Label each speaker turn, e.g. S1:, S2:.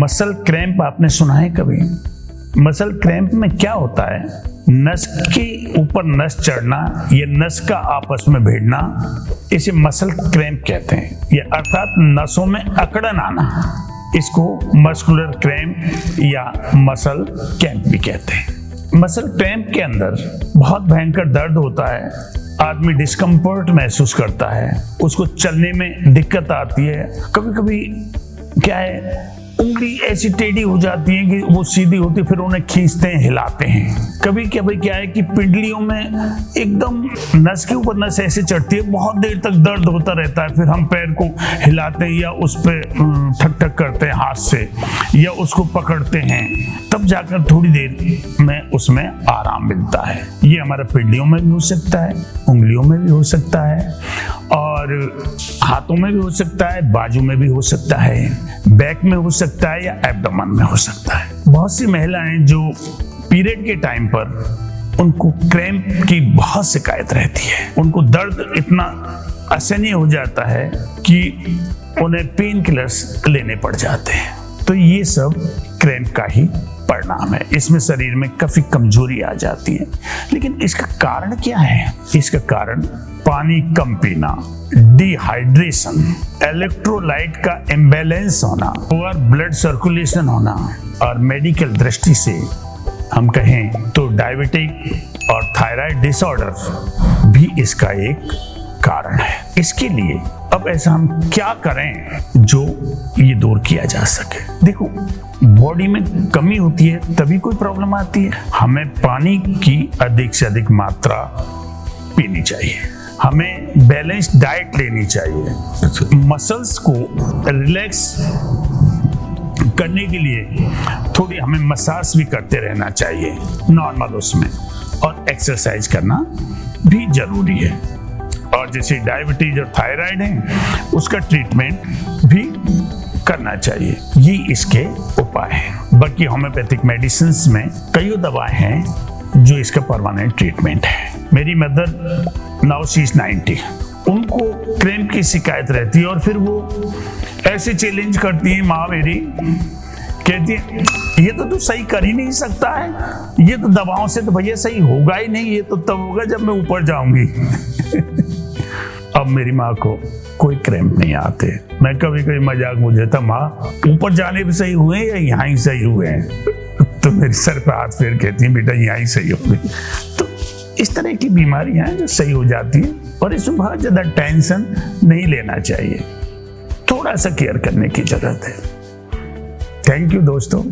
S1: Muscle cramp आपने सुना है कभी? मसल क्रैम्प में क्या होता है? नस के ऊपर नस चढ़ना या नस का आपस में भिड़ना, इसे मसल क्रैम्प कहते हैं। ये अर्थात नसों में अकड़न आना, इसको मस्कुलर क्रैम्प या मसल क्रैम्प भी कहते हैं। मसल क्रैम्प के अंदर बहुत भयंकर दर्द होता है, आदमी डिस्कम्फर्ट महसूस करता है, उसको चलने में दिक्कत आती है। कभी कभी क्या है, उंगली ऐसी टेढ़ी हो जाती है कि वो सीधी होती, फिर उन्हें खींचते हैं, हिलाते हैं। कभी कभी क्या है कि पिंडलियों में एकदम नस के ऊपर नस ऐसे चढ़ती है, बहुत देर तक दर्द होता रहता है, फिर हम पैर को हिलाते हैं या उस पर ठक ठक करते हैं हाथ से या उसको पकड़ते हैं, तब जाकर थोड़ी देर में उसमें आराम मिलता है। ये हमारा पिंडलियों में भी हो सकता है, उंगलियों में भी हो सकता है, और हाथों में भी हो सकता है, बाजू में भी हो सकता है, बैक में हो सकता है या एब्डोमेन में हो सकता है। बहुत सी महिलाएं जो पीरियड के टाइम पर उनको क्रैम्प की बहुत शिकायत रहती है, उनको दर्द इतना असहनीय हो जाता है कि उन्हें पेन किलर्स लेने पड़ जाते हैं। तो ये सब क्रैम्प का ही परिणाम है। इसमें शरीर में काफी कमजोरी आ जाती है। लेकिन इसका कारण क्या है? इसका कारण पानी कम पीना, डिहाइड्रेशन, इलेक्ट्रोलाइट का इम्बैलेंस होना, पुअर ब्लड सर्कुलेशन होना, और मेडिकल दृष्टि से हम कहें तो डायबिटिक और थायराइड डिसऑर्डर भी इसका एक कारण है। इसके लिए अब ऐसा हम क्या करें जो ये दूर किया जा सके? देखो, बॉडी में कमी होती है तभी कोई प्रॉब्लम आती है। हमें पानी की अधिक से अधिक मात्रा पीनी चाहिए, हमें बैलेंस्ड डाइट लेनी चाहिए, मसल्स को रिलैक्स करने के लिए थोड़ी हमें मसाज भी करते रहना चाहिए नॉर्मल उसमें, और एक्सरसाइज करना भी जरूरी है। और जैसे डायबिटीज और थायराइड है, उसका ट्रीटमेंट भी करना चाहिए। ये इसके उपाय हैं। बाकी होम्योपैथिक मेडिसिन्स में कई दवाएं हैं जो इसका परमानेंट ट्रीटमेंट है। मेरी मदर नाउ शी इज 90, उनको क्रैम्प की शिकायत रहती है, और फिर वो ऐसे चैलेंज करती है, माँ मेरी कहती है ये तो तू सही कर ही नहीं सकता है, ये तो दवाओं से तो भैया सही होगा ही नहीं, ये तो तब होगा जब मैं ऊपर जाऊंगी। अब मेरी माँ को कोई क्रैम्प नहीं आते। मैं कभी कभी मजाक मुझे था, माँ ऊपर जाने भी सही हुए या यहाँ ही सही हुए हैं? तो मेरे सर पे हाथ फेर कहती है, बेटा यहाँ ही सही हो गई। तो इस तरह की बीमारियां हैं जो सही हो जाती हैं, और इसमें बहुत ज्यादा टेंशन नहीं लेना चाहिए, थोड़ा सा केयर करने की जरूरत है। थैंक यू दोस्तों।